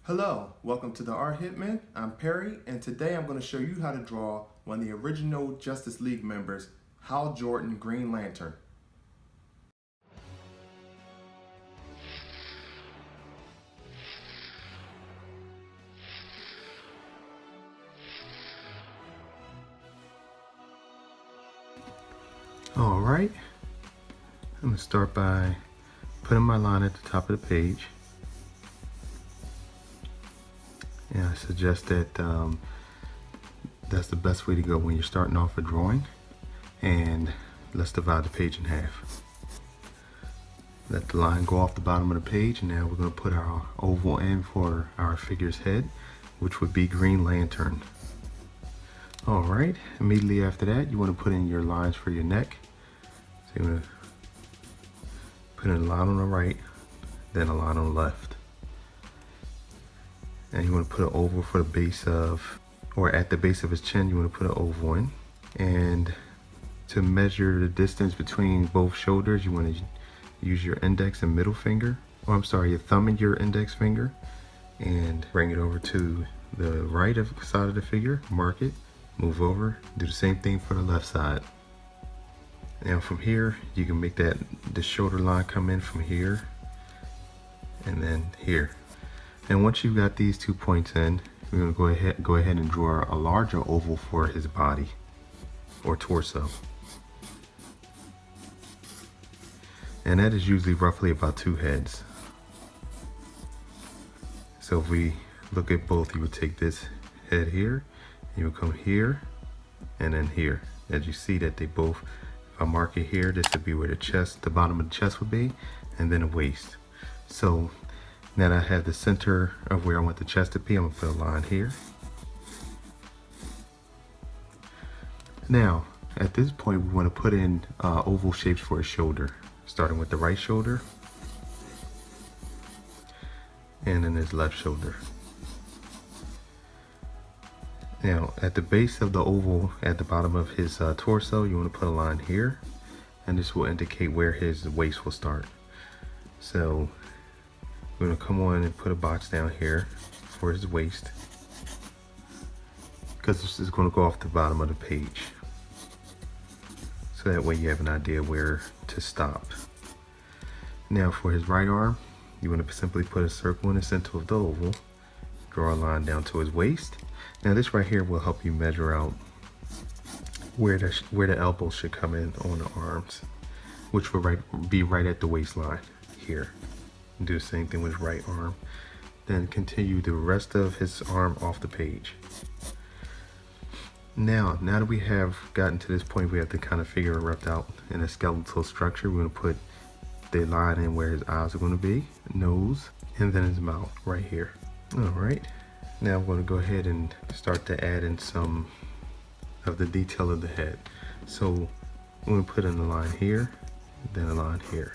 Hello, welcome to the Art Hitman. I'm Perry, and today I'm going to show you how to draw one of the original Justice League members, Hal Jordan, Green Lantern. Alright, I'm going to start by putting my line at the top of the page. And I suggest that that's the best way to go when you're starting off a drawing. And let's divide the page in half. Let the line go off the bottom of the page, and now we're going to put our oval in for our figure's head, which would be Green Lantern. Alright, immediately after that you want to put in your lines for your neck. So you want to put in a line on the right, then a line on the left. And you want to put an oval for the base of, or at the base of his chin, you want to put an oval in. And to measure the distance between both shoulders, you want to use your index and middle finger, or I'm sorry, your thumb and your index finger, and bring it over to the right side of the figure, mark it, move over, do the same thing for the left side. Now from here, you can make the shoulder line come in from here, and then here. And once you've got these 2 points in, we're going to go ahead and draw a larger oval for his body or torso. And that is usually roughly about 2 heads. So if we look at both, you would take this head here, and you would come here, and then here. As you see that they both, if I mark it here, this would be where the chest, the bottom of the chest would be, and then the waist. So now that I have the center of where I want the chest to be, I'm going to put a line here. Now, at this point, we want to put in oval shapes for his shoulder, starting with the right shoulder, and then his left shoulder. Now, at the base of the oval, at the bottom of his torso, you want to put a line here, and this will indicate where his waist will start. So we're going to come on and put a box down here for his waist, because this is going to go off the bottom of the page. So that way you have an idea where to stop. Now for his right arm, you want to simply put a circle in the center of the oval, draw a line down to his waist. Now this right here will help you measure out where the elbow should come in on the arms, which will be right at the waistline here. Do the same thing with his right arm. Then continue the rest of his arm off the page. Now that we have gotten to this point, we have to kind of figure it out in a skeletal structure. We're going to put the line in where his eyes are going to be, nose, and then his mouth right here. All right. Now I'm going to go ahead and start to add in some of the detail of the head. So I'm going to put in a line here, then a line here.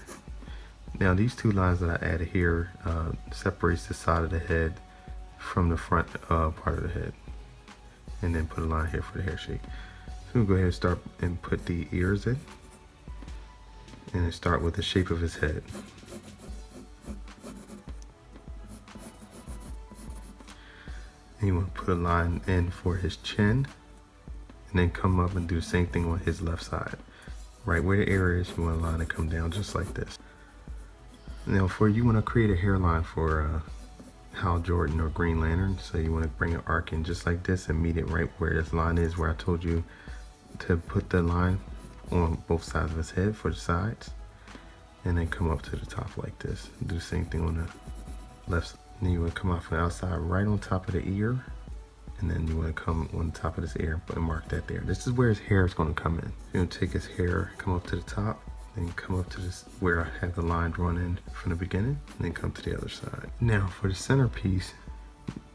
Now these 2 lines that I added here separates the side of the head from the front part of the head. And then put a line here for the hair shape. So we'll go ahead and start and put the ears in. And then start with the shape of his head. And you want to put a line in for his chin. And then come up and do the same thing on his left side. Right where the ear is, you want a line to come down just like this. Now you want to create a hairline for Hal Jordan or Green Lantern, so you want to bring an arc in just like this and meet it right where this line is, where I told you to put the line on both sides of his head for the sides, and then come up to the top like this. Do the same thing on the left side. Then you want to come out from the outside right on top of the ear, and then you want to come on the top of this ear and mark that there. This is where his hair is going to come in. You're going to take his hair, come up to the top, then come up to this where I have the line drawn in from the beginning, and then come to the other side. Now for the centerpiece,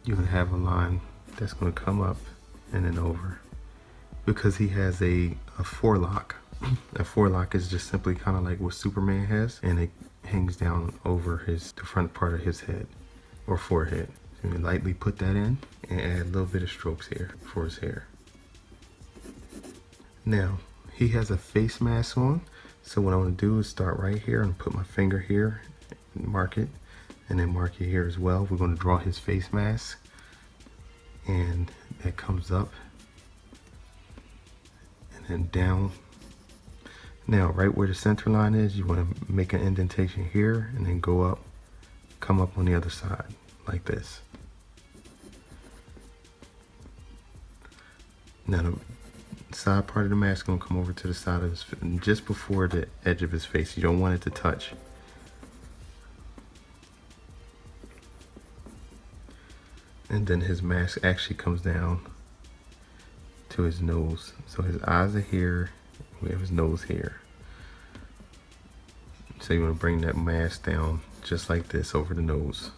you're gonna have a line that's gonna come up and then over, because he has a forelock. A forelock is just simply kind of like what Superman has, and it hangs down over the front part of his head or forehead. So you lightly put that in and add a little bit of strokes here for his hair. Now he has a face mask on. So what I want to do is start right here and put my finger here, and mark it, and then mark it here as well. We're going to draw his face mask, and that comes up and then down. Now right where the center line is, you want to make an indentation here and then go up, come up on the other side like this. Now the side part of the mask is going to come over to the side of his, just before the edge of his face. You don't want it to touch. And then his mask actually comes down to his nose. So his eyes are here, we have his nose here. So you want to bring that mask down just like this over the nose.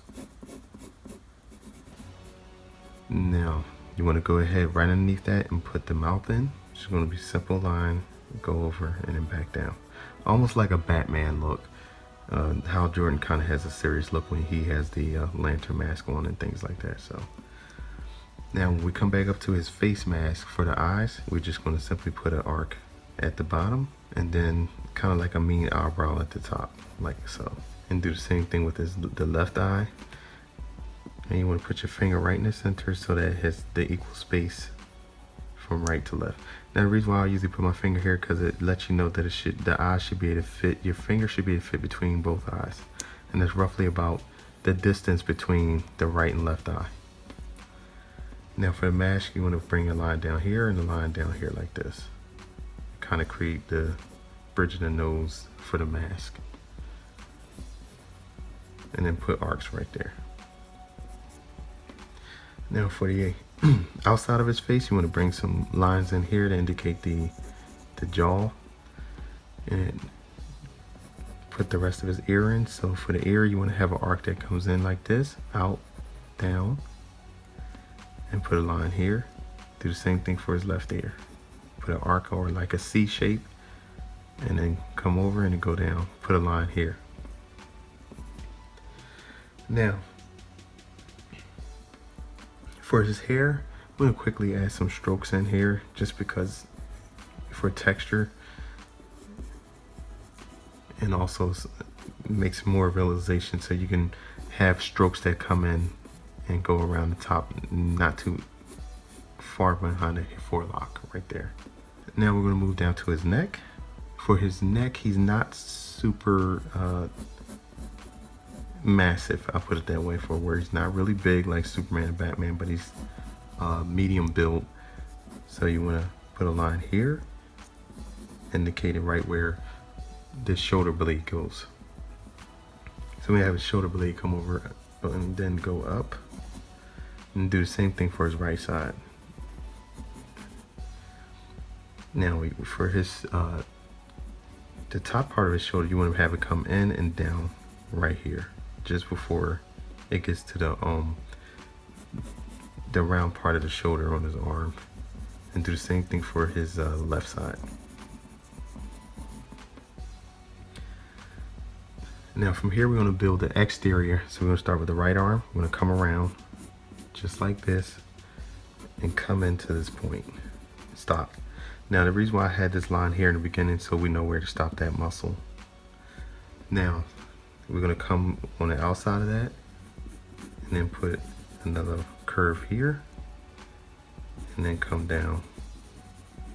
Now you want to go ahead right underneath that and put the mouth in. It's going to be a simple line, go over and then back down. Almost like a Batman look. Hal Jordan kind of has a serious look when he has the lantern mask on and things like that. So now when we come back up to his face mask for the eyes, we're just going to simply put an arc at the bottom and then kind of like a mean eyebrow at the top, like so. And do the same thing with the left eye. And you want to put your finger right in the center so that it has the equal space from right to left. Now the reason why I usually put my finger here, because it lets you know that the eye should be able to fit, your finger should be able to fit between both eyes. And that's roughly about the distance between the right and left eye. Now for the mask, you want to bring a line down here and a line down here like this. Kind of create the bridge of the nose for the mask. And then put arcs right there. Now for the outside of his face, you want to bring some lines in here to indicate the jaw, and put the rest of his ear in. So for the ear, you want to have an arc that comes in like this, out, down, and put a line here. Do the same thing for his left ear. Put an arc or like a C shape, and then come over and then go down. Put a line here. Now, for his hair, I'm going to quickly add some strokes in here just because for texture, and also makes more realization, so you can have strokes that come in and go around the top, not too far behind the forelock right there. Now we're going to move down to his neck. For his neck, he's not super massive, I'll put it that way, for where he's not really big like Superman and Batman, but he's medium build. So you want to put a line here, indicating right where this shoulder blade goes. So we have his shoulder blade come over and then go up, and do the same thing for his right side. Now for his the top part of his shoulder, you want to have it come in and down right here, just before it gets to the round part of the shoulder on his arm. And do the same thing for his left side. Now from here, we're going to build the exterior. So we're going to start with the right arm. We're going to come around just like this and come into this point. Stop. Now the reason why I had this line here in the beginning, so we know where to stop that muscle. Now we're going to come on the outside of that and then put another curve here and then come down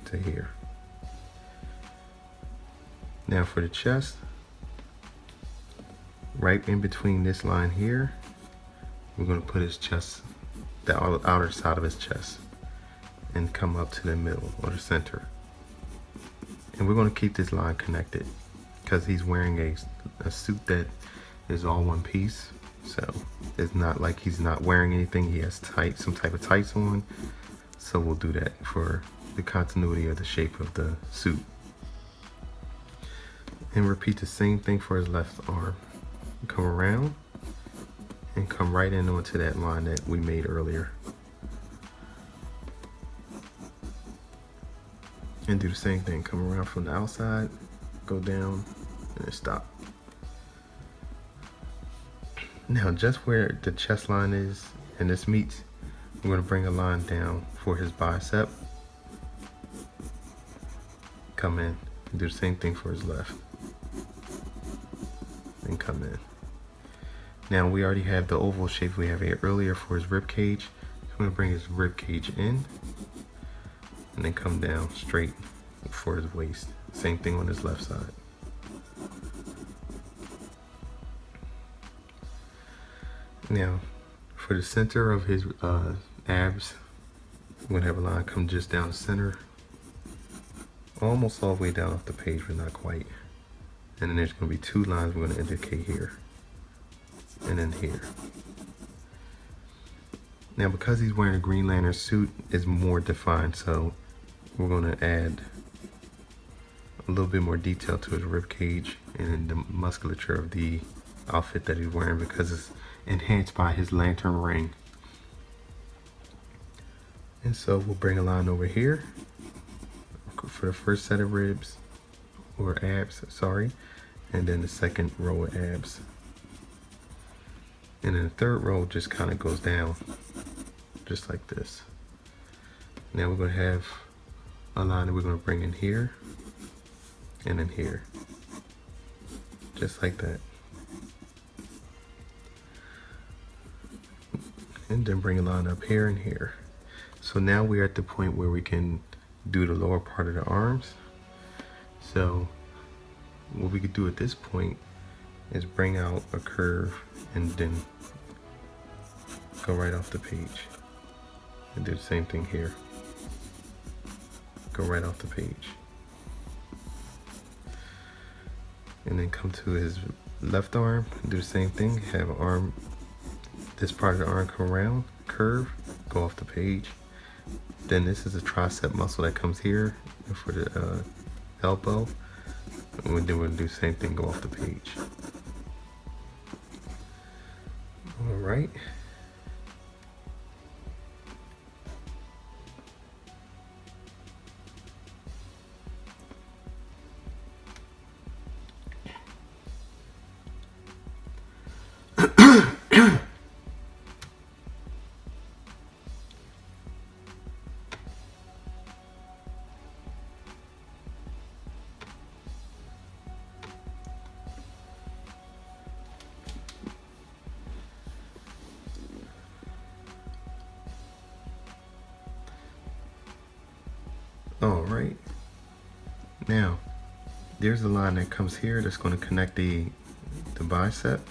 to here. Now for the chest, right in between this line here, we're going to put his chest, the outer side of his chest, and come up to the middle or the center. And we're going to keep this line connected because he's wearing a suit that is all one piece. So it's not like he's not wearing anything. He has some type of tights on. So we'll do that for the continuity of the shape of the suit. And repeat the same thing for his left arm. Come around and come right in onto that line that we made earlier. And do the same thing. Come around from the outside, go down, and then stop. Now just where the chest line is and this meets, we're going to bring a line down for his bicep. Come in and do the same thing for his left. And come in. Now we already have the oval shape we have here earlier for his rib cage. I'm going to bring his rib cage in and then come down straight for his waist. Same thing on his left side. Now for the center of his abs, we're going to have a line come just down the center, almost all the way down off the page, but not quite. And then there's going to be two lines we're going to indicate here and then here. Now because he's wearing a Green Lantern suit, it's more defined, so we're going to add a little bit more detail to his rib cage and the musculature of the outfit that he's wearing, because it's enhanced by his lantern ring. And so we'll bring a line over here for the first set of ribs, or abs, sorry, and then the second row of abs. And then the third row just kind of goes down, just like this. Now we're going to have a line that we're going to bring in here, and then here, just like that. And then bring a line up here and here. So now we're at the point where we can do the lower part of the arms. So what we could do at this point is bring out a curve and then go right off the page. And do the same thing here. Go right off the page. And then come to his left arm and do the same thing. Have an arm, this part of the arm come around, curve, go off the page. Then this is a tricep muscle that comes here for the elbow. And then we'll do the same thing, go off the page. All right. All right, now there's a line that comes here that's going to connect the bicep,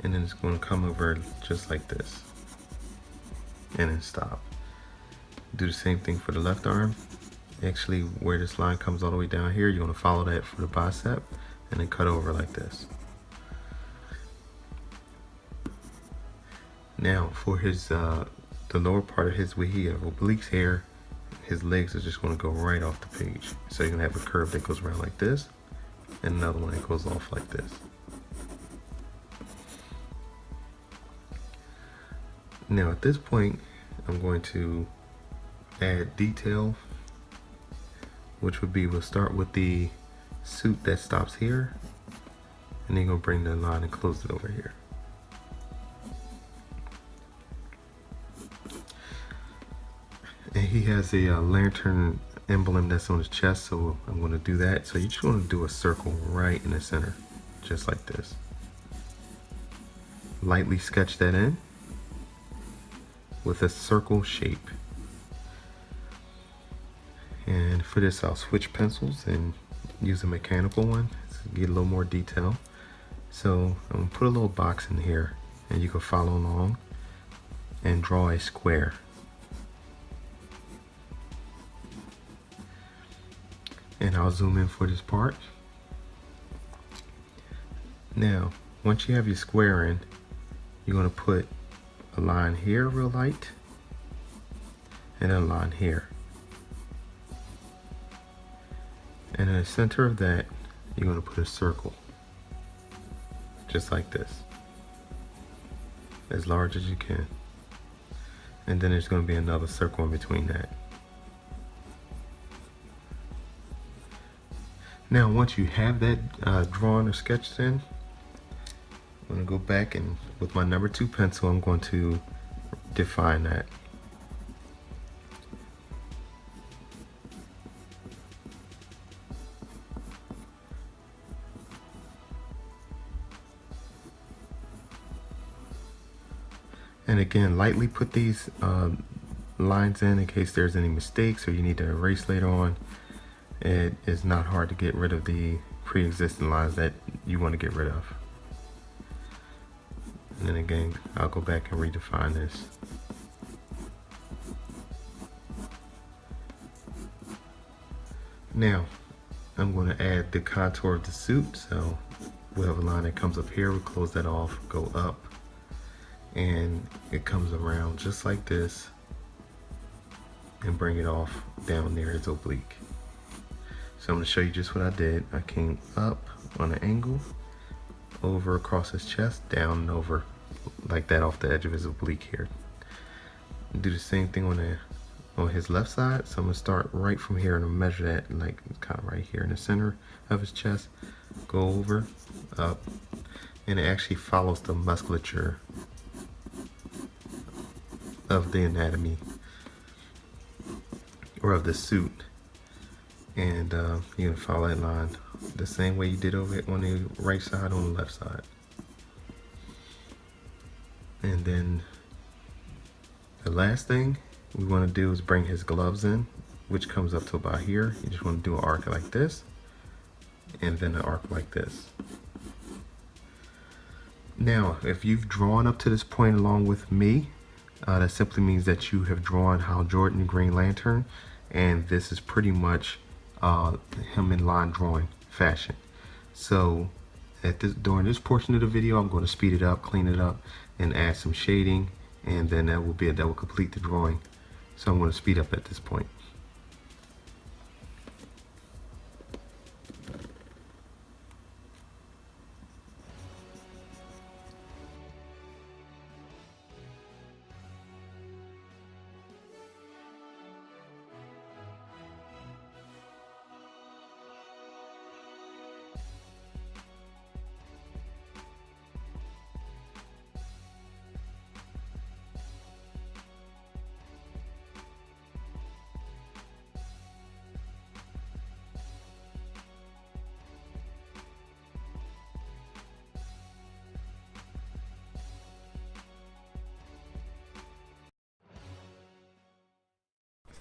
and then it's going to come over just like this and then stop. Do the same thing for the left arm. Actually, where this line comes all the way down here, you're going to follow that for the bicep and then cut over like this. Now for his the lower part of his, where he have obliques here, his legs are just going to go right off the page. So you're going to have a curve that goes around like this, and another one that goes off like this. Now at this point, I'm going to add detail, which would be, we'll start with the suit that stops here, and then you're going to bring the line and close it over here. And he has a lantern emblem that's on his chest, so I'm going to do that. So you're just going to do a circle right in the center, just like this. Lightly sketch that in with a circle shape. And for this, I'll switch pencils and use a mechanical one to get a little more detail. So I'm going to put a little box in here, and you can follow along and draw a square. And I'll zoom in for this part. Now, once you have your square in, you're going to put a line here real light, and a line here. And in the center of that, you're going to put a circle, just like this, as large as you can. And then there's going to be another circle in between that. Now, once you have that drawn or sketched in, I'm going to go back, and with my number 2 pencil, I'm going to define that. And again, lightly put these lines in case there's any mistakes or you need to erase later on. It is not hard to get rid of the pre-existing lines that you want to get rid of. And then again, I'll go back and redefine this. Now, I'm going to add the contour of the suit. So we'll have a line that comes up here. We'll close that off, go up, and it comes around just like this and bring it off down there. It's oblique. So I'm going to show you just what I did. I came up on an angle, over across his chest, down and over like that off the edge of his oblique here. Do the same thing on his left side. So I'm going to start right from here and measure that like kind of right here in the center of his chest. Go over, up, and it actually follows the musculature of the anatomy or of the suit. And you're gonna follow that line the same way you did over it on the right side, on the left side. And then the last thing we want to do is bring his gloves in, which comes up to about here. You just want to do an arc like this, and then an arc like this. Now, if you've drawn up to this point along with me, that simply means that you have drawn Hal Jordan Green Lantern, and this is pretty much him in line drawing fashion. So during this portion of the video, I'm going to speed it up, clean it up, and add some shading, and then that will complete the drawing. So I'm going to speed up at this point.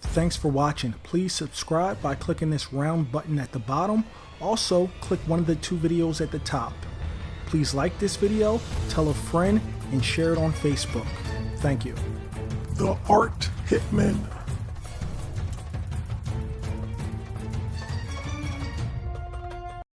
Thanks for watching. Please subscribe by clicking this round button at the bottom. Also, click one of the two videos at the top. Please like this video, tell a friend, and share it on Facebook. Thank you. The Art Hitman.